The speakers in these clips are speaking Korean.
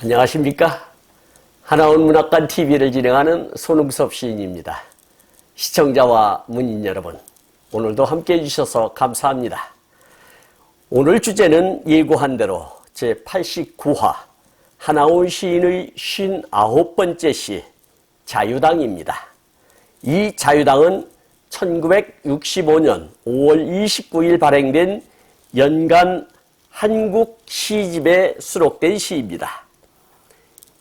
안녕하십니까? 하나원 문학관 TV를 진행하는 손흥섭 시인입니다. 시청자와 문인 여러분, 오늘도 함께 해주셔서 감사합니다. 오늘 주제는 예고한 대로 제89화 하나원 시인의 59번째 시 자유당입니다. 이 자유당은 1965년 5월 29일 발행된 연간 한국 시집에 수록된 시입니다.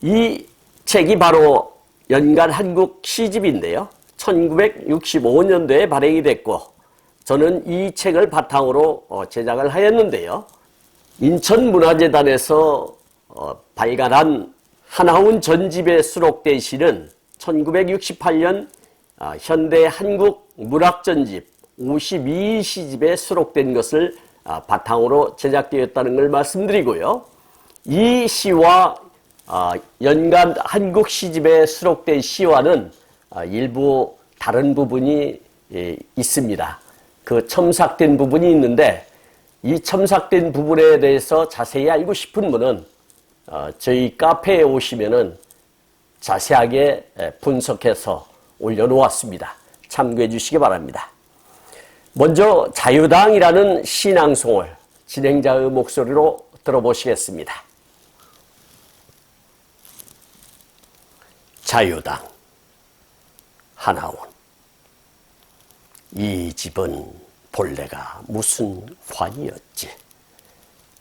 이 책이 바로 연간 한국 시집인데요. 1965년도에 발행이 됐고 저는 이 책을 바탕으로 제작을 하였는데요. 인천문화재단에서 발간한 하나원 전집에 수록된 시는 1968년 현대 한국 문학전집 52일 시집에 수록된 것을 바탕으로 제작되었다는 걸 말씀드리고요. 이 시와 연간 한국 시집에 수록된 시와는 일부 다른 부분이 있습니다. 그 첨삭된 부분이 있는데 이 첨삭된 부분에 대해서 자세히 알고 싶은 분은 저희 카페에 오시면은 자세하게 분석해서 올려놓았습니다. 참고해 주시기 바랍니다. 먼저 자유당이라는 시낭송을 진행자의 목소리로 들어보시겠습니다. 자유당 하나원. 이 집은 본래가 무슨 관이었지.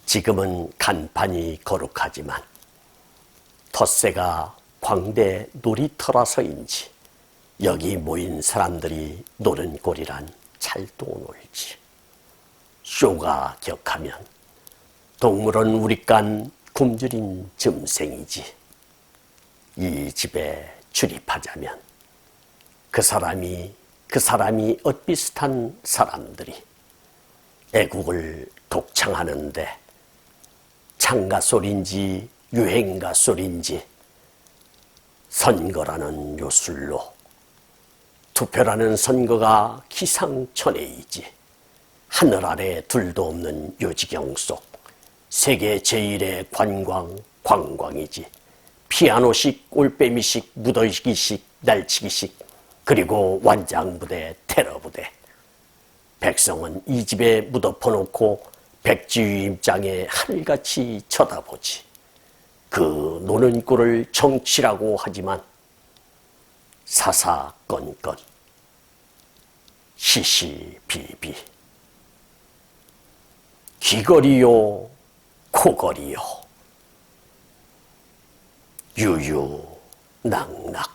지금은 간판이 거룩하지만 텃세가 광대 놀이터라서인지 여기 모인 사람들이 노는 꼴이란 잘도 놀지. 쇼가 격하면 동물원 우리깐 굶주린 짐승이지. 이 집에 출입하자면 그 사람이 엇비슷한 사람들이 애국을 독창하는데 창가 소리인지 유행가 소리인지 선거라는 요술로 투표라는 선거가 기상천외이지. 하늘 아래 둘도 없는 요지경 속 세계 제1의 관광이지. 피아노식, 올빼미식, 무더기식, 날치기식, 그리고 완장부대, 테러부대. 백성은 이 집에 묻어퍼놓고 백지의 입장에 하늘같이 쳐다보지. 그 노는 꼴을 정치라고 하지만 사사건건, 시시비비, 귀걸이요, 코걸이요, 유유낙낙.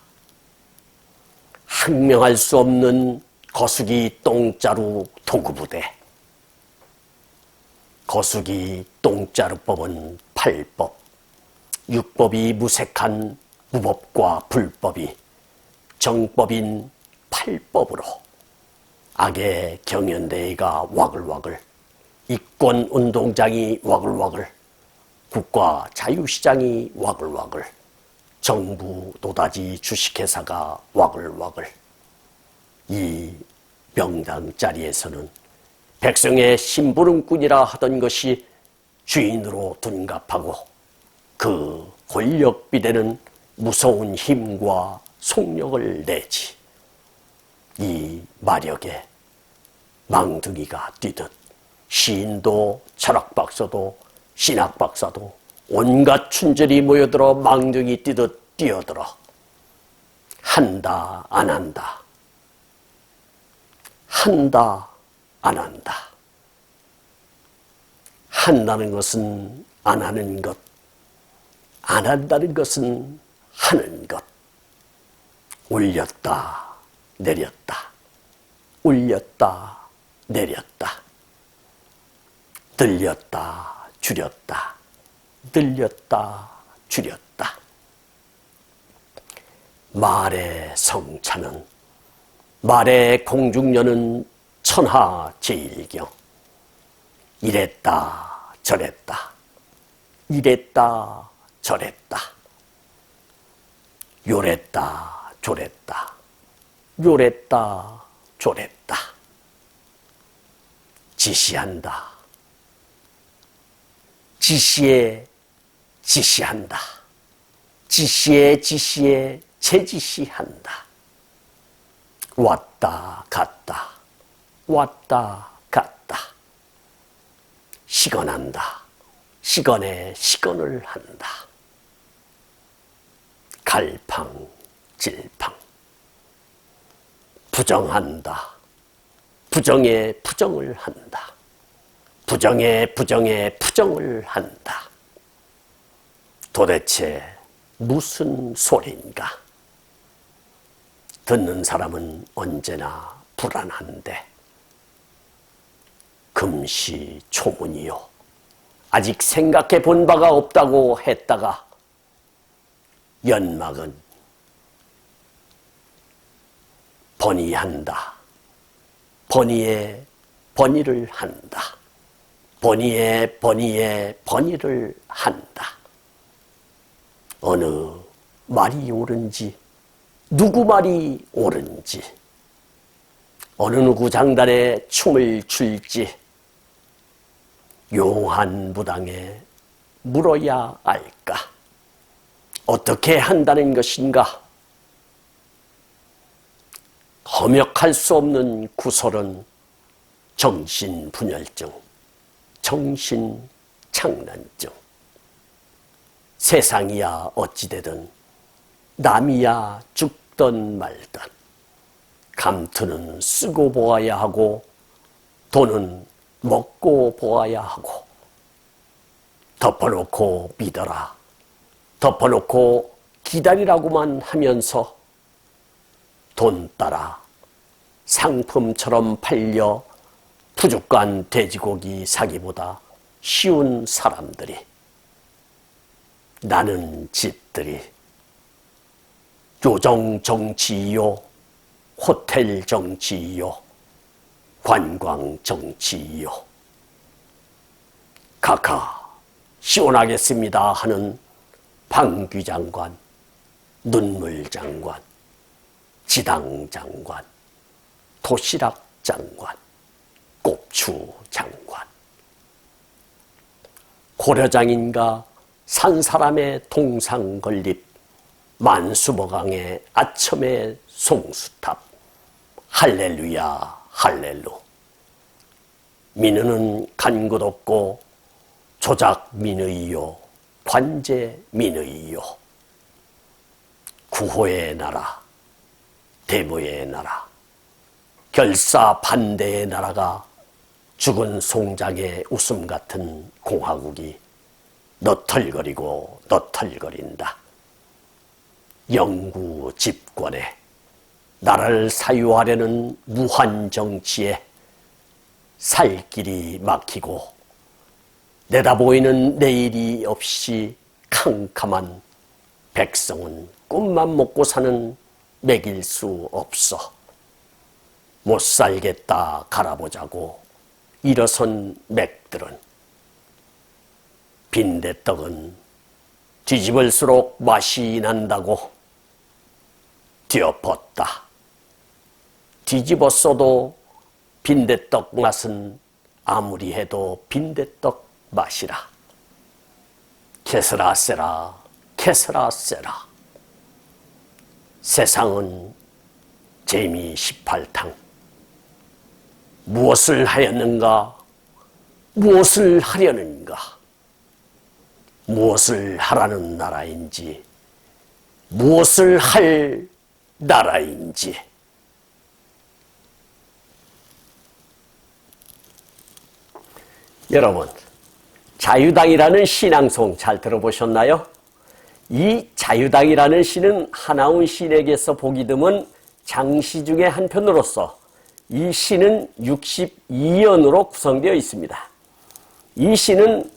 항명할 수 없는 거수기 똥자루 도구부대. 거수기 똥자루법은 8법, 6법이 무색한 무법과 불법이 정법인 8법으로 악의 경연대회가 와글와글, 이권운동장이 와글와글, 국가 자유시장이 와글와글, 정부 노다지 주식회사가 와글와글. 이 명당 자리에서는 백성의 심부름꾼이라 하던 것이 주인으로 둔갑하고 그 권력비대는 무서운 힘과 속력을 내지. 이 마력에 망둥이가 뛰듯 시인도 철학박사도 신학박사도 온갖 춘절이 모여들어 망둥이 뛰듯 뛰어들어 한다 안 한다, 한다 안 한다. 한다는 것은 안 하는 것, 안 한다는 것은 하는 것. 올렸다 내렸다, 올렸다 내렸다, 들렸다 줄였다, 늘렸다 줄였다. 말의 성찬은, 말의 공중년은 천하제일경. 이랬다 저랬다, 이랬다 저랬다, 요랬다 조랬다, 요랬다 조랬다. 지시한다, 지시에 지시한다, 지시에 제지시한다. 왔다 갔다 왔다 갔다. 시건한다. 시건에 시건을 한다. 갈팡질팡. 부정한다. 부정에 부정을 한다. 부정에 부정을 한다. 도대체 무슨 소리인가? 듣는 사람은 언제나 불안한데 금시초문이요. 아직 생각해 본 바가 없다고 했다가 연막은 번의한다. 번의에 번의를 한다. 번의에 번의를 한다. 어느 말이 옳은지, 누구 말이 옳은지, 어느 누구 장단에 춤을 출지 용한 무당에 물어야 알까? 어떻게 한다는 것인가? 허명할 수 없는 구설은 정신분열증, 정신장난증. 세상이야 어찌되든 남이야 죽든 말든 감투는 쓰고 보아야 하고 돈은 먹고 보아야 하고 덮어놓고 믿어라, 덮어놓고 기다리라고만 하면서 돈 따라 상품처럼 팔려 푸죽간 돼지고기 사기보다 쉬운 사람들이, 나는 집들이 요정 정치요, 호텔 정치요, 관광 정치요. 각하 시원하겠습니다 하는 방귀 장관, 눈물 장관, 지당 장관, 도시락 장관, 꼽추 장관. 고려장인가 산 사람의 동상 건립, 만수버강의 아첨의 송수탑. 할렐루야 할렐루. 민의는 간곳 없고 조작 민의요, 관제 민의요. 구호의 나라, 대모의 나라, 결사 반대의 나라가 죽은 송장의 웃음 같은 공화국이 너털거리고 너털거린다. 영구 집권에 나라를 사유하려는 무한 정치에 살 길이 막히고 내다보이는 내일이 없이 캄캄한 백성은 꿈만 먹고 사는 먹일 수 없어. 못 살겠다 갈아보자고 일어선 맥들은 빈대떡은 뒤집을수록 맛이 난다고 뒤엎었다. 뒤집었어도 빈대떡 맛은 아무리 해도 빈대떡 맛이라. 캐스라세라 캐스라세라. 세상은 재미 18탕. 무엇을 하였는가? 무엇을 하려는가? 무엇을 하라는 나라인지, 무엇을 할 나라인지. 여러분, 자유당이라는 신앙송 잘 들어보셨나요? 이 자유당이라는 시는 하나운 시인에게서 보기 드문 장시 중의 한 편으로서 이 시는 62연으로 구성되어 있습니다. 이 시는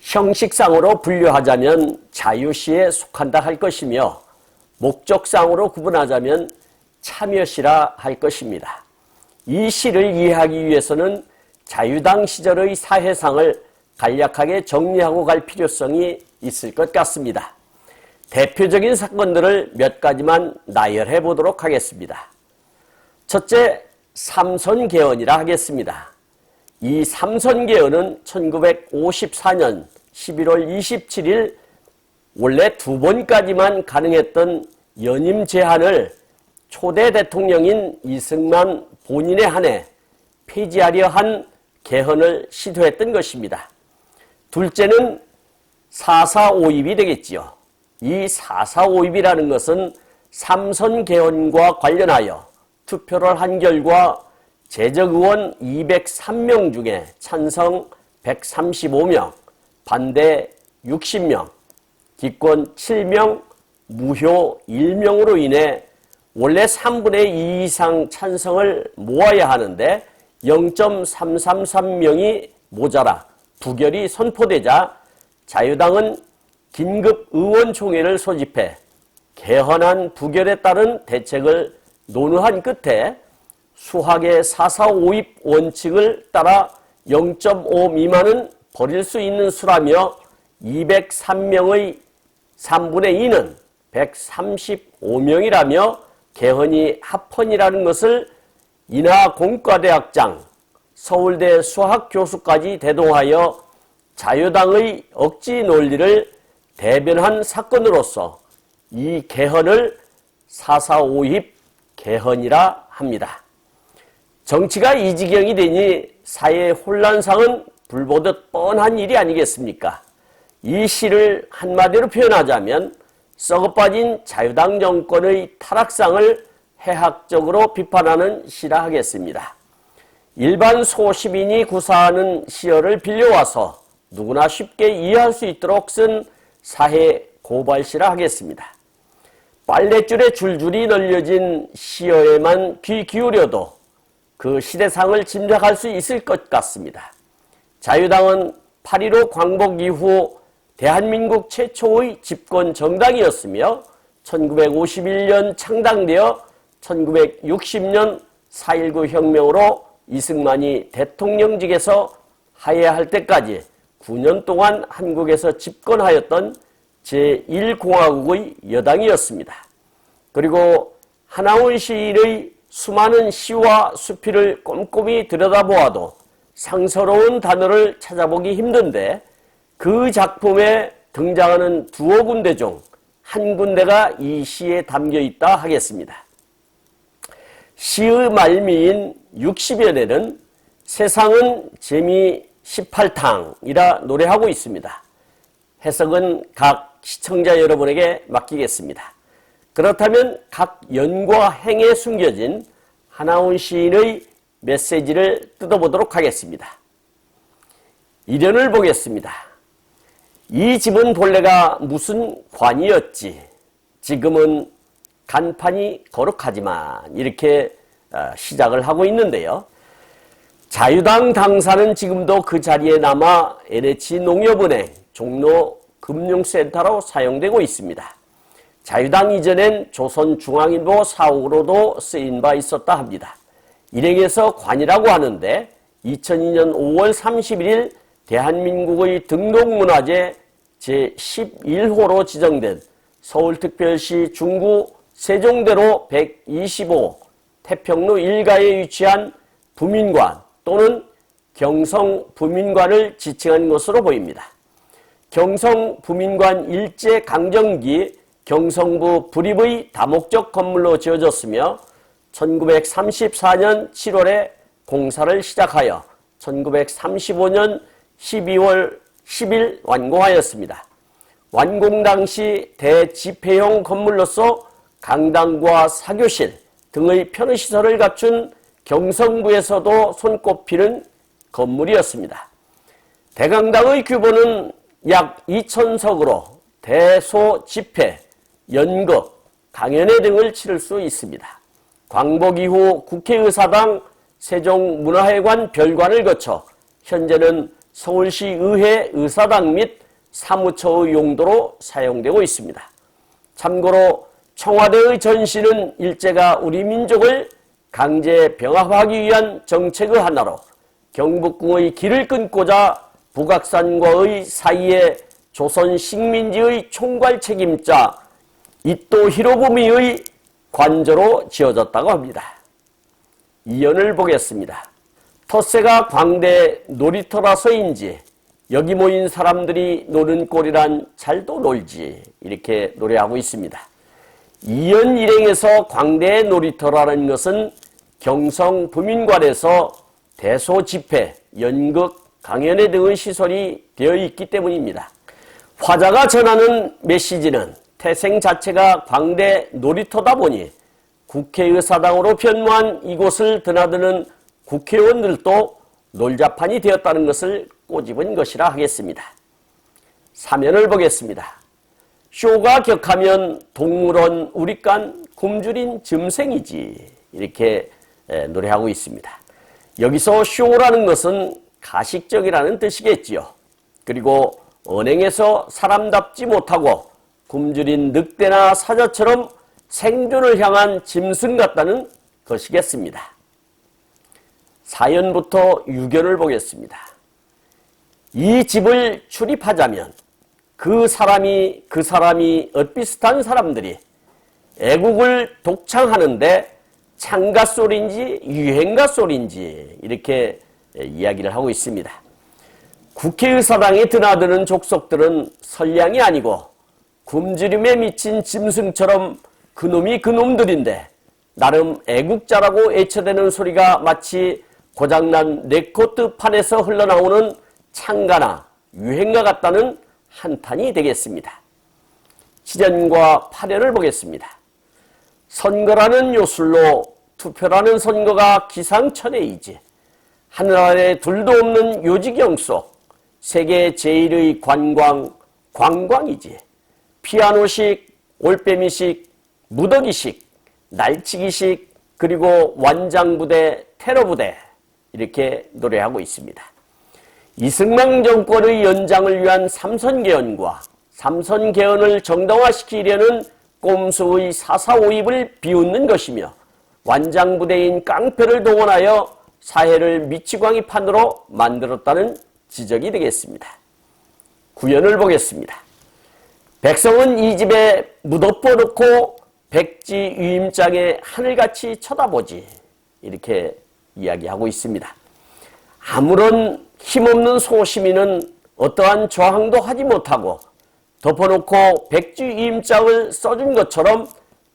형식상으로 분류하자면 자유시에 속한다 할 것이며 목적상으로 구분하자면 참여시라 할 것입니다. 이 시를 이해하기 위해서는 자유당 시절의 사회상을 간략하게 정리하고 갈 필요성이 있을 것 같습니다. 대표적인 사건들을 몇 가지만 나열해 보도록 하겠습니다. 첫째, 삼선개헌이라 하겠습니다. 이 삼선개헌은 1954년 11월 27일 원래 2번까지만 가능했던 연임 제한을 초대 대통령인 이승만 본인에 한해 폐지하려 한 개헌을 시도했던 것입니다. 둘째는 4.4.5입이 되겠지요. 이 4.4.5입이라는 것은 삼선 개헌과 관련하여 투표를 한 결과 재적 의원 203명 중에 찬성 135명, 반대 60명, 기권 7명, 무효 1명으로 인해 원래 3분의 2 이상 찬성을 모아야 하는데 0.333명이 모자라 부결이 선포되자 자유당은 긴급 의원총회를 소집해 개헌안 부결에 따른 대책을 논의한 끝에 수학의 4.4.5입 원칙을 따라 0.5 미만은 버릴 수 있는 수라며 203명의 3분의 2는 135명이라며 개헌이 합헌이라는 것을 인하공과대학장, 서울대 수학교수까지 대동하여 자유당의 억지 논리를 대변한 사건으로서 이 개헌을 4.4.5입 개헌이라 합니다. 정치가 이 지경이 되니 사회 혼란상은 불보듯 뻔한 일이 아니겠습니까? 이 시를 한마디로 표현하자면 썩어빠진 자유당 정권의 타락상을 해학적으로 비판하는 시라 하겠습니다. 일반 소시민이 구사하는 시어를 빌려와서 누구나 쉽게 이해할 수 있도록 쓴 사회 고발시라 하겠습니다. 빨랫줄에 줄줄이 널려진 시어에만 귀 기울여도 그 시대상을 짐작할 수 있을 것 같습니다. 자유당은 8.15 광복 이후 대한민국 최초의 집권 정당이었으며 1951년 창당되어 1960년 4.19 혁명으로 이승만이 대통령직에서 하야할 때까지 9년 동안 한국에서 집권하였던 제1공화국의 여당이었습니다. 그리고 하나원 시인의 수많은 시와 수필을 꼼꼼히 들여다보아도 상서로운 단어를 찾아보기 힘든데 그 작품에 등장하는 두어 군데 중 한 군데가 이 시에 담겨 있다 하겠습니다. 시의 말미인 60여내는 세상은 재미 18탕이라 노래하고 있습니다. 해석은 각 시청자 여러분에게 맡기겠습니다. 그렇다면 각 연과 행에 숨겨진 하나원 시인의 메시지를 뜯어보도록 하겠습니다. 이련을 보겠습니다. 이 집은 본래가 무슨 관이었지. 지금은 간판이 거룩하지만 이렇게 시작을 하고 있는데요. 자유당 당사는 지금도 그 자리에 남아 NH농협은행 종로 금융센터로 사용되고 있습니다. 자유당 이전엔 조선중앙일보 사옥으로도 쓰인 바 있었다 합니다. 일행에서 관이라고 하는데 2002년 5월 31일 대한민국의 등록문화재 제11호로 지정된 서울특별시 중구 세종대로 125 태평로 1가에 위치한 부민관 또는 경성부민관을 지칭한 것으로 보입니다. 경성부민관 일제강점기 경성부 불입의 다목적 건물로 지어졌으며 1934년 7월에 공사를 시작하여 1935년 12월 10일 완공하였습니다. 완공 당시 대집회용 건물로서 강당과 사교실 등의 편의시설을 갖춘 경성부에서도 손꼽히는 건물이었습니다. 대강당의 규모는 약 2,000석으로 대소 집회, 연극, 강연회 등을 치를 수 있습니다. 광복 이후 국회의사당 세종문화회관 별관을 거쳐 현재는 서울시의회 의사당 및 사무처의 용도로 사용되고 있습니다. 참고로 청와대의 전시는 일제가 우리 민족을 강제 병합하기 위한 정책의 하나로 경복궁의 길을 끊고자 북악산과의 사이에 조선 식민지의 총괄 책임자 이토 히로부미의 관저로 지어졌다고 합니다. 이연을 보겠습니다. 텃세가 광대 놀이터라서인지 여기 모인 사람들이 노는 꼴이란 잘도 놀지 이렇게 노래하고 있습니다. 이연 일행에서 광대 놀이터라는 것은 경성 부민관에서 대소 집회, 연극, 강연회 등의 시설이 되어 있기 때문입니다. 화자가 전하는 메시지는 태생 자체가 광대 놀이터다 보니 국회의사당으로 변모한 이곳을 드나드는 국회의원들도 놀자판이 되었다는 것을 꼬집은 것이라 하겠습니다. 사면을 보겠습니다. 쇼가 격하면 동물원 우리간 굶주린 짐승이지 이렇게 노래하고 있습니다. 여기서 쇼라는 것은 가식적이라는 뜻이겠지요. 그리고 언행에서 사람답지 못하고 굶주린 늑대나 사자처럼 생존을 향한 짐승 같다는 것이겠습니다. 사연부터 유견을 보겠습니다. 이 집을 출입하자면 그 사람이 엇비슷한 사람들이 애국을 독창하는데 창가 소리인지 유행가 소리인지 이렇게 이야기를 하고 있습니다. 국회의사당에 드나드는 족속들은 선량이 아니고 굶주림에 미친 짐승처럼 그놈이 그놈들인데 나름 애국자라고 애처대는 소리가 마치 고장난 레코드판에서 흘러나오는 창가나 유행가 같다는 한탄이 되겠습니다. 7연과 8연을 보겠습니다. 선거라는 요술로 투표라는 선거가 기상천외이지 하늘 아래 둘도 없는 요지경 속 세계 제1의 관광이지 피아노식, 올빼미식, 무더기식, 날치기식 그리고 완장부대, 테러부대 이렇게 노래하고 있습니다. 이승만 정권의 연장을 위한 삼선개헌과 삼선개헌을 정당화시키려는 꼼수의 4.4.5입을 비웃는 것이며 완장부대인 깡패를 동원하여 사회를 미치광이판으로 만들었다는 지적이 되겠습니다. 9연을 보겠습니다. 백성은 이 집에 무덤 놓고 백지 유임장에 하늘같이 쳐다보지 이렇게 이야기하고 있습니다. 아무런 힘없는 소시민은 어떠한 저항도 하지 못하고 덮어놓고 백지 유임장을 써준 것처럼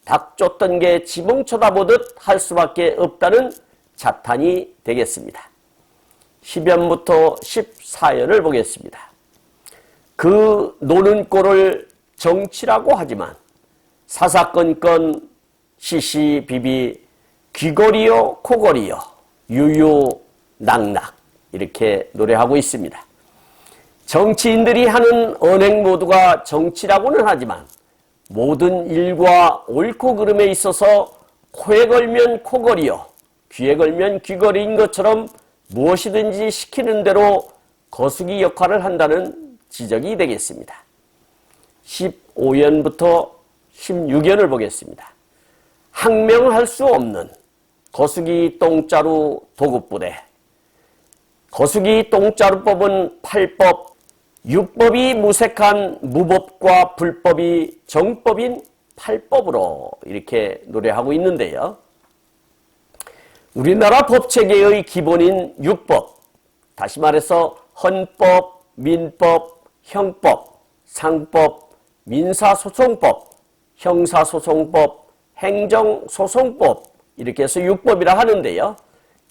닭 쫓던 게 지붕 쳐다보듯 할 수밖에 없다는 자탄이 되겠습니다. 10연부터 14연을 보겠습니다. 그 노는 꼴을 정치라고 하지만 사사건건 시시비비 귀걸이요 코걸이요 유유낙낙 이렇게 노래하고 있습니다. 정치인들이 하는 언행 모두가 정치라고는 하지만 모든 일과 옳고 그름에 있어서 코에 걸면 코걸이요 귀에 걸면 귀걸이인 것처럼 무엇이든지 시키는 대로 거수기 역할을 한다는 지적이 되겠습니다. 15연부터 16연을 보겠습니다. 항명할 수 없는 거수기 똥자루 도급부대. 거수기 똥자루법은 8법, 6법이 무색한 무법과 불법이 정법인 8법으로 이렇게 노래하고 있는데요. 우리나라 법체계의 기본인 6법, 다시 말해서 헌법, 민법, 형법, 상법, 민사소송법, 형사소송법, 행정소송법 이렇게 해서 6법이라 하는데요.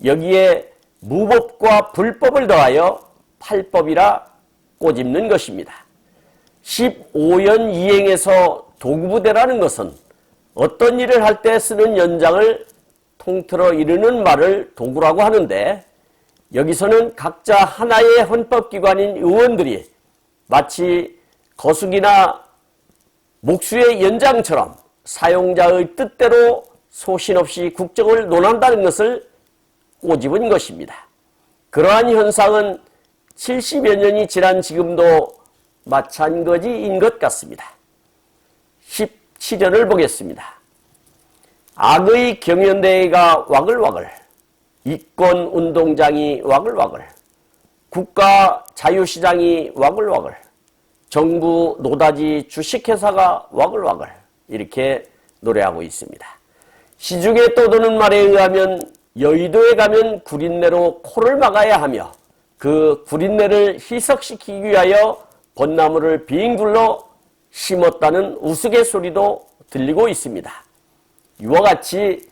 여기에 무법과 불법을 더하여 8법이라 꼬집는 것입니다. 15연 이행에서 도구부대라는 것은 어떤 일을 할 때 쓰는 연장을 통틀어 이르는 말을 도구라고 하는데 여기서는 각자 하나의 헌법기관인 의원들이 마치 거수기나 목수의 연장처럼 사용자의 뜻대로 소신 없이 국정을 논한다는 것을 꼬집은 것입니다. 그러한 현상은 70여 년이 지난 지금도 마찬가지인 것 같습니다. 17연을 보겠습니다. 악의 경연대회가 와글와글, 이권운동장이 와글와글, 국가자유시장이 와글와글, 정부 노다지 주식회사가 와글와글 이렇게 노래하고 있습니다. 시중에 떠도는 말에 의하면 여의도에 가면 구린내로 코를 막아야 하며 그 구린내를 희석시키기 위하여 벚나무를 빙 둘러 심었다는 우스갯소리도 들리고 있습니다. 이와 같이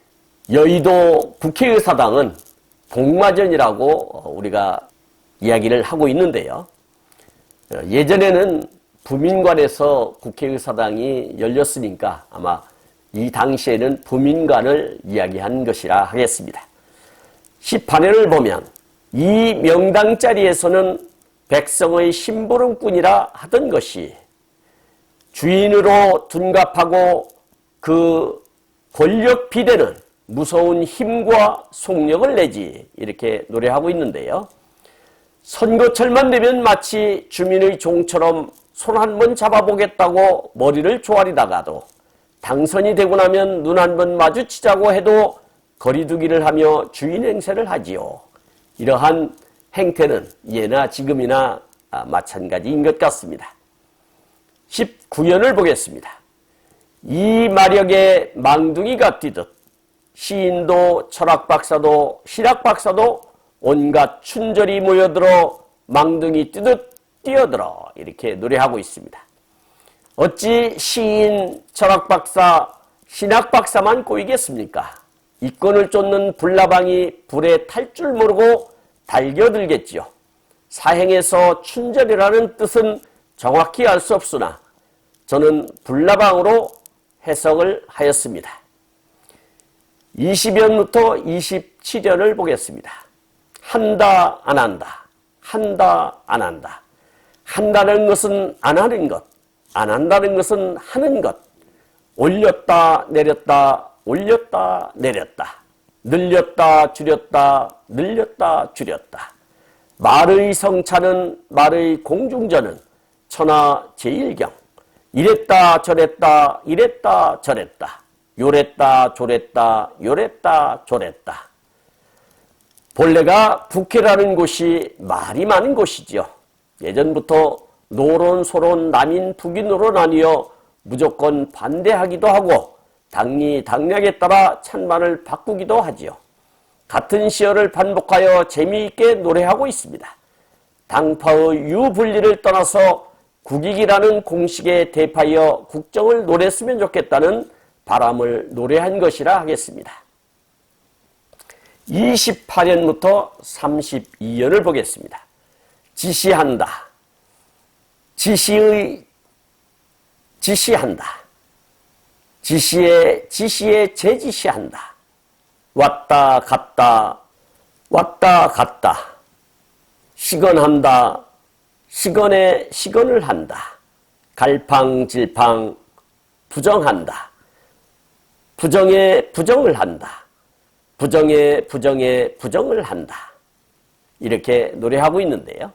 여의도 국회의사당은 복마전이라고 우리가 이야기를 하고 있는데요. 예전에는 부민관에서 국회의사당이 열렸으니까 아마 이 당시에는 부민관을 이야기한 것이라 하겠습니다. 18회를 보면 이 명당 자리에서는 백성의 심부름꾼이라 하던 것이 주인으로 둔갑하고 그 권력 비대는 무서운 힘과 속력을 내지 이렇게 노래하고 있는데요. 선거철만 되면 마치 주민의 종처럼 손 한 번 잡아보겠다고 머리를 조아리다가도 당선이 되고 나면 눈 한 번 마주치자고 해도 거리두기를 하며 주인 행세를 하지요. 이러한 행태는 예나 지금이나 마찬가지인 것 같습니다. 19연을 보겠습니다. 이 마력에 망둥이가 뛰듯 시인도 철학박사도 신학박사도 온갖 춘절이 모여들어 망둥이 뛰듯 뛰어들어 이렇게 노래하고 있습니다. 어찌 시인, 철학박사, 신학박사만 꼬이겠습니까? 이권을 쫓는 불나방이 불에 탈 줄 모르고 달겨들겠지요. 사행에서 춘절이라는 뜻은 정확히 알 수 없으나 저는 불나방으로 해석을 하였습니다. 20연부터 27연을 보겠습니다. 한다 안 한다, 한다 안 한다. 한다는 것은 안 하는 것, 안 한다는 것은 하는 것. 올렸다 내렸다, 올렸다 내렸다. 늘렸다 줄였다, 늘렸다 줄였다. 말의 성찬은, 말의 공중전은 천하 제일경. 이랬다 저랬다, 이랬다 저랬다. 요랬다 조랬다, 요랬다 조랬다. 본래가 북해라는 곳이 말이 많은 곳이지요. 예전부터 노론, 소론, 남인, 북인으로 나뉘어 무조건 반대하기도 하고 당리, 당략에 따라 찬반을 바꾸기도 하지요. 같은 시어를 반복하여 재미있게 노래하고 있습니다. 당파의 유분리를 떠나서 국익이라는 공식에 대파하여 국정을 노랬으면 좋겠다는 바람을 노래한 것이라 하겠습니다. 28년부터 32년을 보겠습니다. 지시한다. 지시한다. 지시에 제지시한다. 왔다 갔다 왔다 갔다. 시건한다. 시건에 시건을 한다. 갈팡질팡 부정한다. 부정에 부정을 한다. 부정에 부정을 한다. 이렇게 노래하고 있는데요.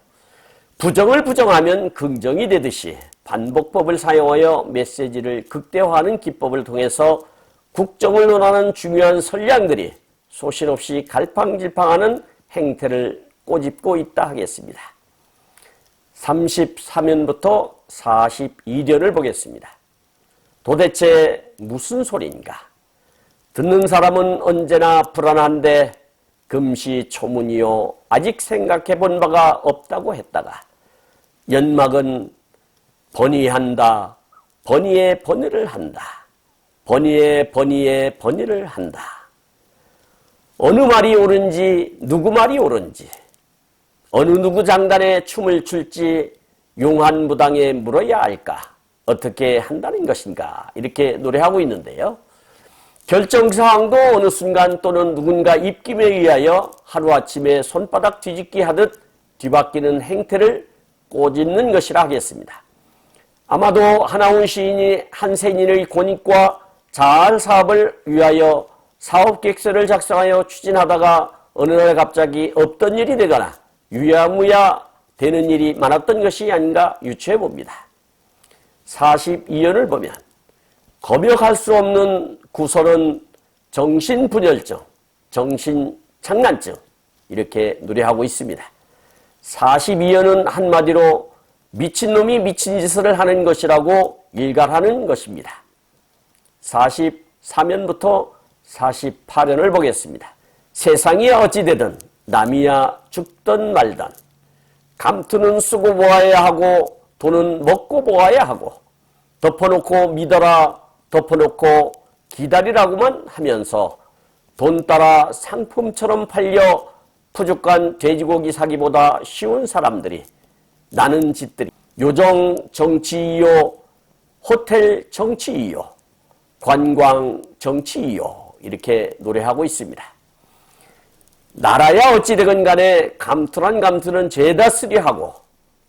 부정을 부정하면 긍정이 되듯이 반복법을 사용하여 메시지를 극대화하는 기법을 통해서 국정을 논하는 중요한 선량들이 소신없이 갈팡질팡하는 행태를 꼬집고 있다 하겠습니다. 33년부터 42년을 보겠습니다. 도대체 무슨 소리인가? 듣는 사람은 언제나 불안한데 금시초문이요 아직 생각해 본 바가 없다고 했다가 연막은 번의한다. 번의에 번의를 한다. 번의에 번의를 한다. 어느 말이 옳은지 누구 말이 옳은지 어느 누구 장단에 춤을 출지 용한무당에 물어야 할까? 어떻게 한다는 것인가? 이렇게 노래하고 있는데요. 결정사항도 어느 순간 또는 누군가 입김에 의하여 하루아침에 손바닥 뒤집기 하듯 뒤바뀌는 행태를 꼬집는 것이라 하겠습니다. 아마도 하나운 시인이 한센인의 권익과 자활 사업을 위하여 사업계획서를 작성하여 추진하다가 어느 날 갑자기 없던 일이 되거나 유야무야 되는 일이 많았던 것이 아닌가 유추해 봅니다. 42년을 보면 검역할 수 없는 구설은 정신분열증, 정신장난증 이렇게 노래하고 있습니다. 42년은 한마디로 미친놈이 미친 짓을 하는 것이라고 일갈하는 것입니다. 43년부터 48년을 보겠습니다. 세상이 어찌되든 남이야 죽든 말든 감투는 쓰고 보아야 하고 돈은 먹고 보아야 하고 덮어놓고 믿어라 덮어놓고 기다리라고만 하면서 돈 따라 상품처럼 팔려 푸죽한 돼지고기 사기보다 쉬운 사람들이 나는 짓들이 요정 정치이요 호텔 정치이요 관광 정치이요 이렇게 노래하고 있습니다. 나라야 어찌되건 간에 감투란 감투는 죄다 쓰리 하고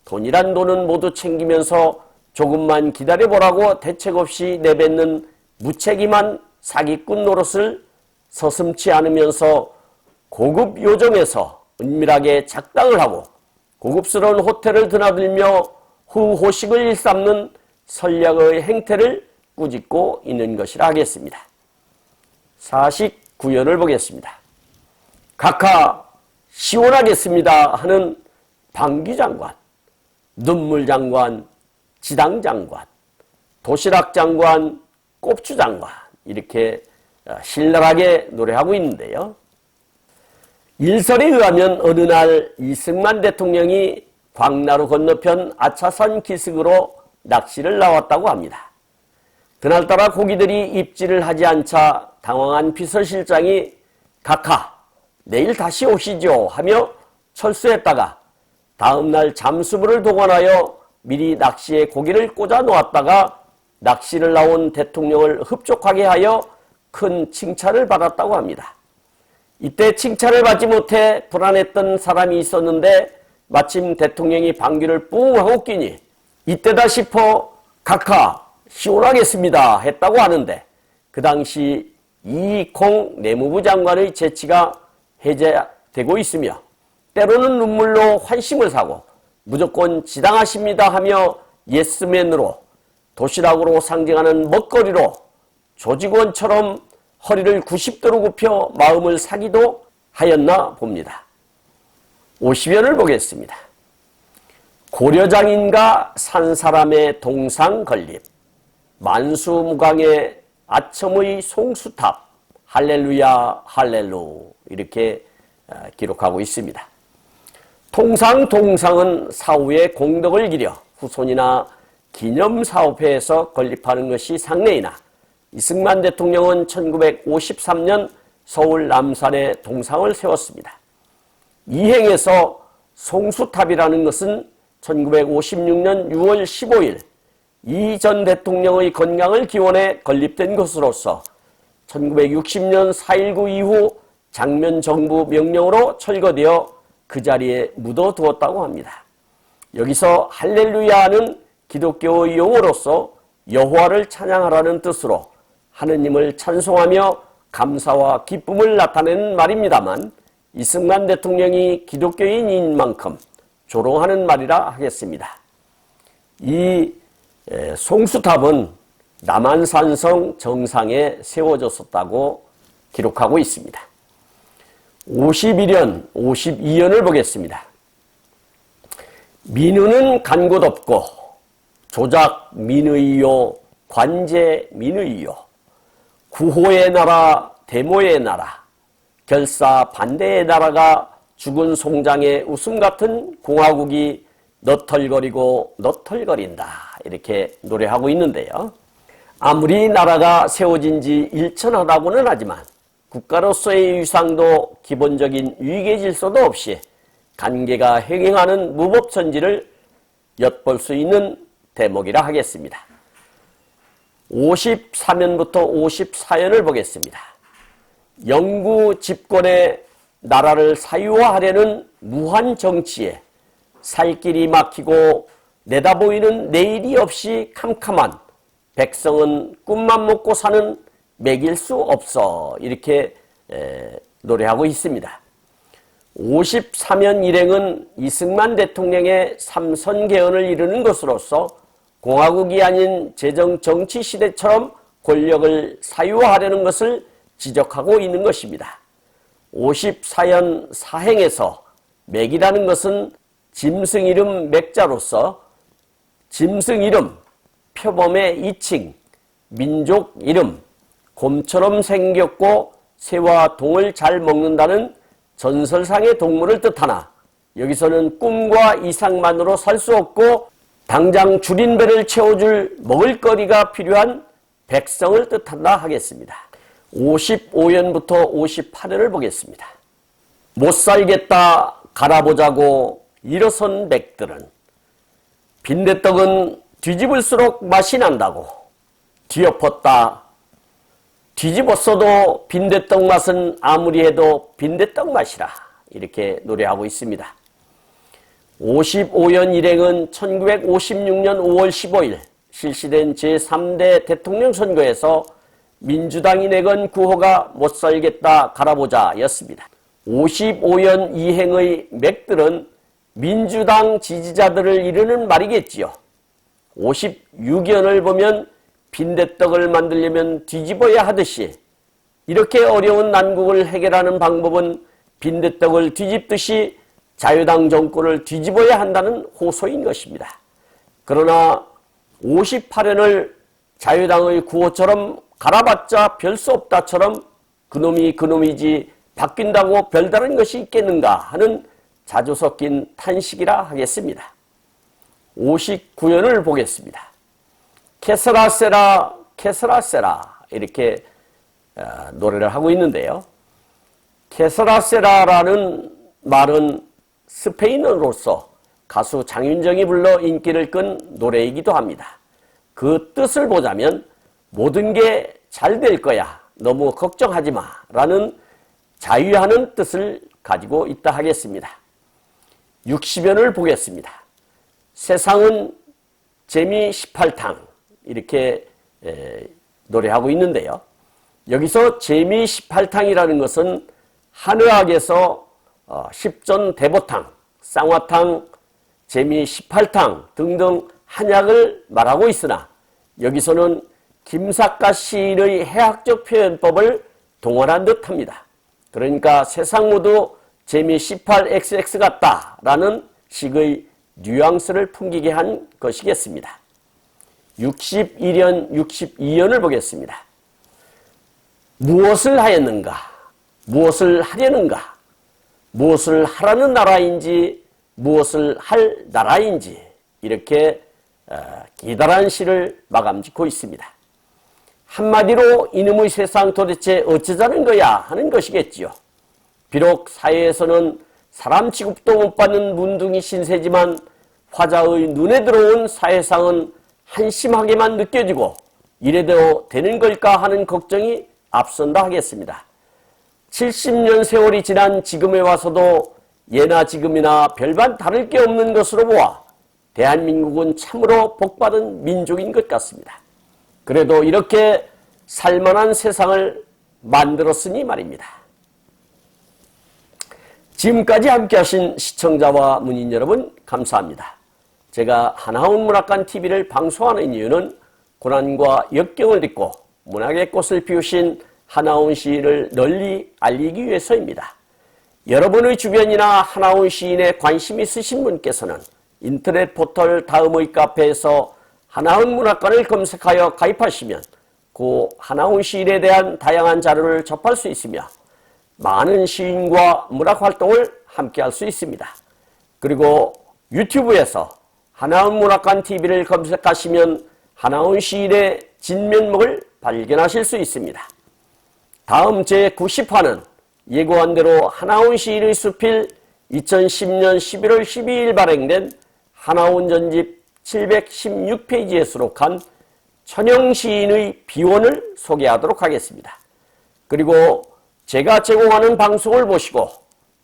돈이란 돈은 모두 챙기면서 조금만 기다려보라고 대책 없이 내뱉는 무책임한 사기꾼 노릇을 서슴지 않으면서 고급 요정에서 은밀하게 작당을 하고 고급스러운 호텔을 드나들며 후호식을 일삼는 선량의 행태를 꾸짖고 있는 것이라 하겠습니다. 49연을 보겠습니다. 각하 시원하겠습니다 하는 방귀장관, 눈물장관, 지당장관, 도시락장관, 꼽주장관 이렇게 신랄하게 노래하고 있는데요. 일설에 의하면 어느 날 이승만 대통령이 광나루 건너편 아차산 기슭으로 낚시를 나왔다고 합니다. 그날따라 고기들이 입질을 하지 않자 당황한 비서실장이 각하 내일 다시 오시죠 하며 철수했다가 다음날 잠수부를 동원하여 미리 낚시에 고기를 꽂아 놓았다가 낚시를 나온 대통령을 흡족하게 하여 큰 칭찬을 받았다고 합니다. 이때 칭찬을 받지 못해 불안했던 사람이 있었는데 마침 대통령이 방귀를 뿡 하고 끼니 이때다 싶어 각하 시원하겠습니다 했다고 하는데 그 당시 이익홍 내무부 장관의 재치가 해제되고 있으며 때로는 눈물로 환심을 사고 무조건 지당하십니다 하며 예스맨으로 도시락으로 상징하는 먹거리로 조직원처럼 허리를 90도로 굽혀 마음을 사기도 하였나 봅니다. 50연을 보겠습니다. 고려장인가 산사람의 동상 건립 만수무강의 아첨의 송수탑 할렐루야 할렐루 이렇게 기록하고 있습니다. 동상은 사후에 공덕을 기려 후손이나 기념사업회에서 건립하는 것이 상례이나 이승만 대통령은 1953년 서울 남산에 동상을 세웠습니다. 이행에서 송수탑이라는 것은 1956년 6월 15일 이 전 대통령의 건강을 기원해 건립된 것으로서 1960년 4.19 이후 장면 정부 명령으로 철거되어 그 자리에 묻어두었다고 합니다. 여기서 할렐루야는 기독교의 용어로서 여호와를 찬양하라는 뜻으로 하느님을 찬송하며 감사와 기쁨을 나타내는 말입니다만 이승만 대통령이 기독교인인 만큼 조롱하는 말이라 하겠습니다. 이 송수탑은 남한산성 정상에 세워졌었다고 기록하고 있습니다. 51연, 52연을 보겠습니다. 민의는 간 곳 없고 조작 민의요 관제 민의요 구호의 나라 데모의 나라 결사 반대의 나라가 죽은 송장의 웃음 같은 공화국이 너털거리고 너털거린다 이렇게 노래하고 있는데요. 아무리 나라가 세워진 지 일천하다고는 하지만 국가로서의 위상도 기본적인 위계 질서도 없이 간계가 행행하는 무법천지를 엿볼 수 있는 대목이라 하겠습니다. 53연부터 54연을 보겠습니다. 영구 집권의 나라를 사유화하려는 무한 정치에 살 길이 막히고 내다보이는 내일이 없이 캄캄한 백성은 꿈만 먹고 사는 먹일 수 없어 이렇게 노래하고 있습니다. 53연 일행은 이승만 대통령의 삼선개헌을 이루는 것으로서 공화국이 아닌 제정 정치 시대처럼 권력을 사유화하려는 것을 지적하고 있는 것입니다. 54연 사행에서 맥이라는 것은 짐승 이름 맥자로서 짐승 이름, 표범의 이칭, 민족 이름, 곰처럼 생겼고 새와 동을 잘 먹는다는 전설상의 동물을 뜻하나 여기서는 꿈과 이상만으로 살 수 없고 당장 줄인 배를 채워줄 먹을거리가 필요한 백성을 뜻한다 하겠습니다. 55연부터 58연을 보겠습니다. 못 살겠다 갈아보자고 일어선 맥들은 빈대떡은 뒤집을수록 맛이 난다고 뒤엎었다. 뒤집었어도 빈대떡 맛은 아무리 해도 빈대떡 맛이라 이렇게 노래하고 있습니다. 55연 일행은 1956년 5월 15일 실시된 제3대 대통령 선거에서 민주당이 내건 구호가 못 살겠다 갈아보자 였습니다. 55연 이행의 맥들은 민주당 지지자들을 이르는 말이겠지요. 56연을 보면 빈대떡을 만들려면 뒤집어야 하듯이 이렇게 어려운 난국을 해결하는 방법은 빈대떡을 뒤집듯이 자유당 정권을 뒤집어야 한다는 호소인 것입니다. 그러나 58연을 자유당의 구호처럼 갈아봤자 별 수 없다처럼 그놈이 그놈이지 바뀐다고 별다른 것이 있겠는가 하는 자주 섞인 탄식이라 하겠습니다. 59연을 보겠습니다. 케스라세라 케스라세라 이렇게 노래를 하고 있는데요. 케스라세라라는 말은 스페인어로서 가수 장윤정이 불러 인기를 끈 노래이기도 합니다. 그 뜻을 보자면 모든 게 잘 될 거야. 너무 걱정하지 마. 라는 자유하는 뜻을 가지고 있다 하겠습니다. 60연을 보겠습니다. 세상은 재미 18탕 이렇게 노래하고 있는데요. 여기서 재미 18탕이라는 것은 한의학에서 십전대보탕, 쌍화탕, 재미 18탕 등등 한약을 말하고 있으나 여기서는 김삿갓 시인의 해학적 표현법을 동원한 듯합니다. 그러니까 세상 모두 재미 18XX 같다라는 식의 뉘앙스를 풍기게 한 것이겠습니다. 61연, 62연을 보겠습니다. 무엇을 하였는가? 무엇을 하려는가? 무엇을 하라는 나라인지 무엇을 할 나라인지 이렇게 기다란 시를 마감 짓고 있습니다. 한마디로 이놈의 세상 도대체 어쩌자는 거야 하는 것이겠지요. 비록 사회에서는 사람 취급도 못 받는 문둥이 신세지만 화자의 눈에 들어온 사회상은 한심하게만 느껴지고 이래도 되는 걸까 하는 걱정이 앞선다 하겠습니다. 70년 세월이 지난 지금에 와서도 예나 지금이나 별반 다를 게 없는 것으로 보아 대한민국은 참으로 복받은 민족인 것 같습니다. 그래도 이렇게 살만한 세상을 만들었으니 말입니다. 지금까지 함께 하신 시청자와 문인 여러분 감사합니다. 제가 하나원 문학관 TV를 방송하는 이유는 고난과 역경을 딛고 문학의 꽃을 피우신 하나원 시인을 널리 알리기 위해서입니다. 여러분의 주변이나 하나원 시인에 관심 있으신 분께서는 인터넷 포털 다음의 카페에서 하나원 문학관을 검색하여 가입하시면 그 하나원 시인에 대한 다양한 자료를 접할 수 있으며 많은 시인과 문학활동을 함께 할 수 있습니다. 그리고 유튜브에서 하나원 문학관 TV를 검색하시면 하나원 시인의 진면목을 발견하실 수 있습니다. 다음 제90화는 예고한 대로 하나원 시인의 수필 2010년 11월 12일 발행된 하나원 전집 716페이지에 수록한 천영 시인의 비원을 소개하도록 하겠습니다. 그리고 제가 제공하는 방송을 보시고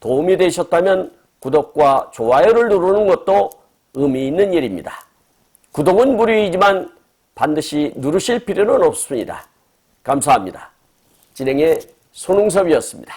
도움이 되셨다면 구독과 좋아요를 누르는 것도 의미 있는 일입니다. 구독은 무료이지만 반드시 누르실 필요는 없습니다. 감사합니다. 진행의 손흥섭이었습니다.